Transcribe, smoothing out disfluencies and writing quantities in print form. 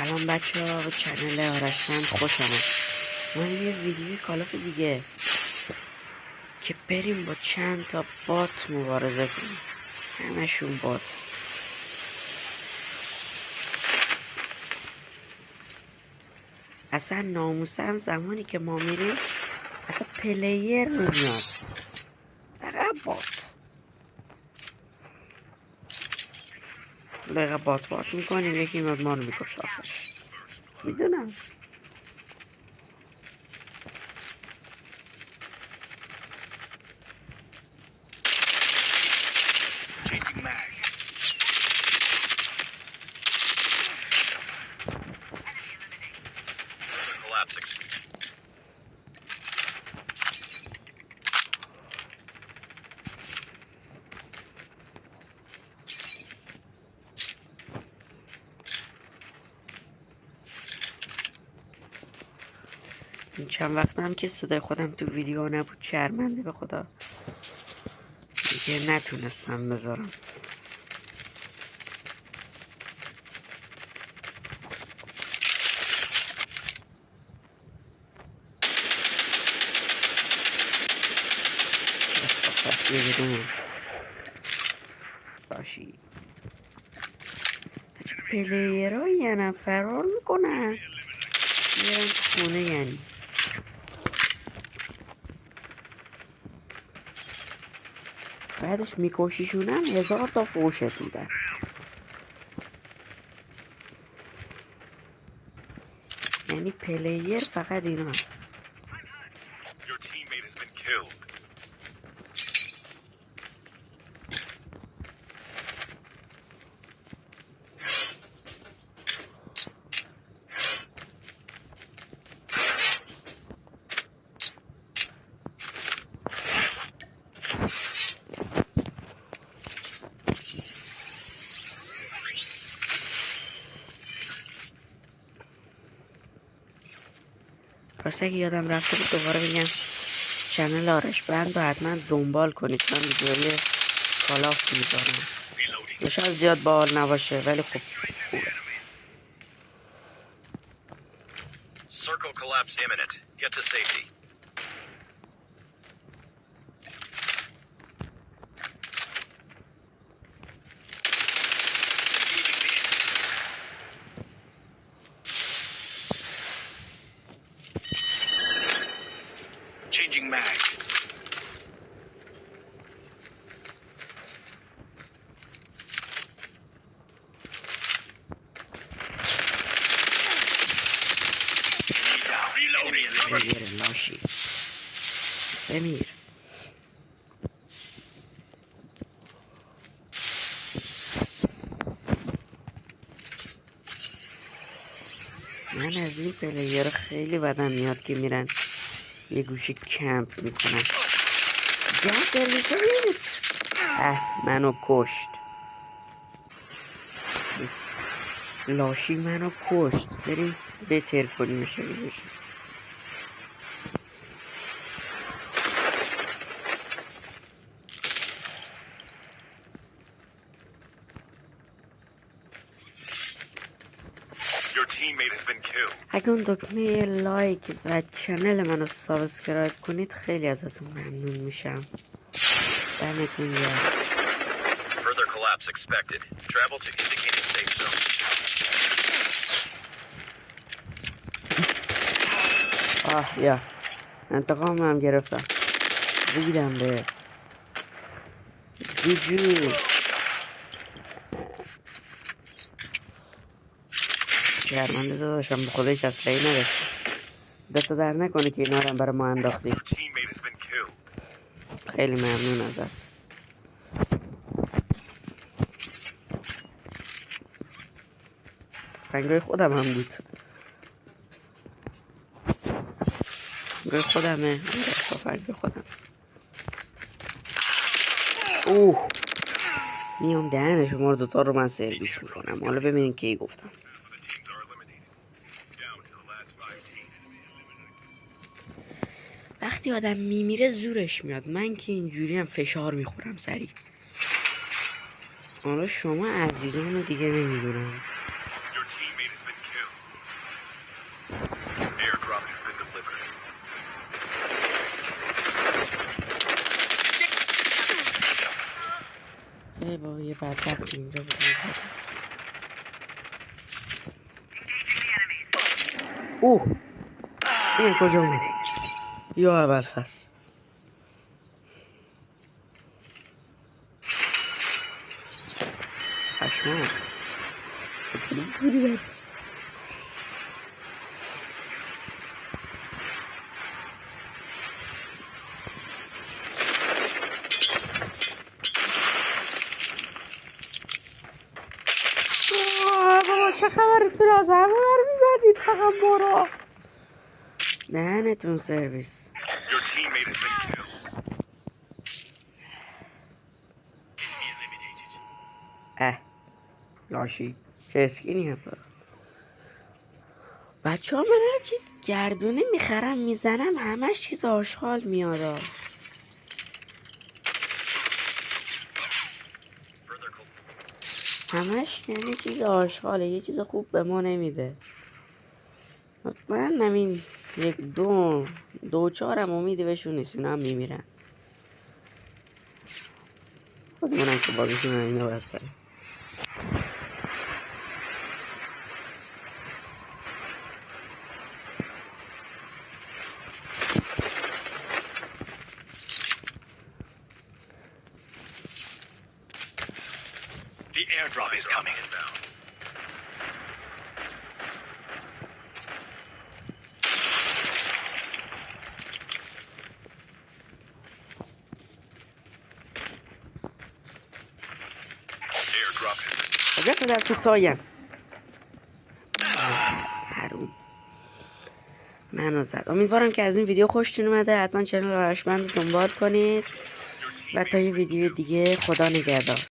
سلام بچه ها به چنل آرشمند خوش آمد. ما یه ویدیوی کالاف دیگه که بریم با چند تا بات مبارزه کنیم. همشون بات. اصلا ناموسن زمانی که ما میریم اصلا پلیر نمیاد، فقط بات. بقیه بات میکنیم، یکی میاد ما رو میکشه آخرش. میدونم این چند وقتم که صدای خودم تو ویدیو نبود، شرمنده به خدا دیگه نتونستم بذارم. چه صفت بگیرم باشی. پلیر ها یه نفر فرار میکنن میرن تو خونه، یعنی بعدش میکشیشونم 1000 تا فوشت میدن. یعنی پلیر فقط اینا. راسته که یادم رفته بود دوباره بگم چنل آرشبند رو حتما دنبال کنید. من ویدیوی کالاف میذارم، شاید زیاد باحال نباشه ولی خب خوبه. Circle collapse imminent. Get to safety. Changing mag. بگیره لاشی بمیر. من از این پلیر خیلی بدم میاد که میرن یه گوشه کمپ میکنن. گه سرویس ببین، منو کشت لاشی، منو کشت. بریم بتر کنیمش اگه بشه. اگه اون دکمه لایک و چنل منو سابسکرایب کنید خیلی ازتون ممنون میشم. دمتون گرم. Further collapse expected. Travel to indicated safe zone. یا انتقام هم گرفتم. ریدم بهت جوجو. شرمنده داشتم به خودش اسلحه‌ای نداشت. دست در نکنه که اینا رو برای ما انداختی. خیلی ممنون ازت. رنگای خودم هم بود. رنگای خودمه. تفنگ خودم. میام دهن شما رو دوتا رو من سرویس میکنم. حالا ببینین کی گفتم. وقتی آدم میمیره زورش میاد. من که اینجوری هم فشار میخورم سریع. حالا شما عزیزان رو دیگه نمیدونم. ای بابا یه بدبخت اینجا بود میزدمش. اوه این کجا اومد؟ یا اول فصل پشمان پوری داد. بابا چه خبرتون از همه برمیزنید فقط برو دهنتون سرویس. Your teammate has been killed. Eliminated. اه لاشی چه اسکینی هم برو بچه ها من هرچی گردونه میخرم میزنم همش چیز آشغال میاد همش یعنی چیز آشغاله یه چیز خوب به ما نمیده مطمئنم این یک دو چهارم امیدی بهشون نیست اینا هم میمیرن خودمونم که بازشون اینو باید داریم. The airdrop is coming. Airdrop. کجا پدر سوختهایم حروم منو زد. امیدوارم که از این ویدیو خوشتون اومده. حتما چنل آرشمند رو دنبال کنید و تا یه ویدیو دیگه خدا نگهدار.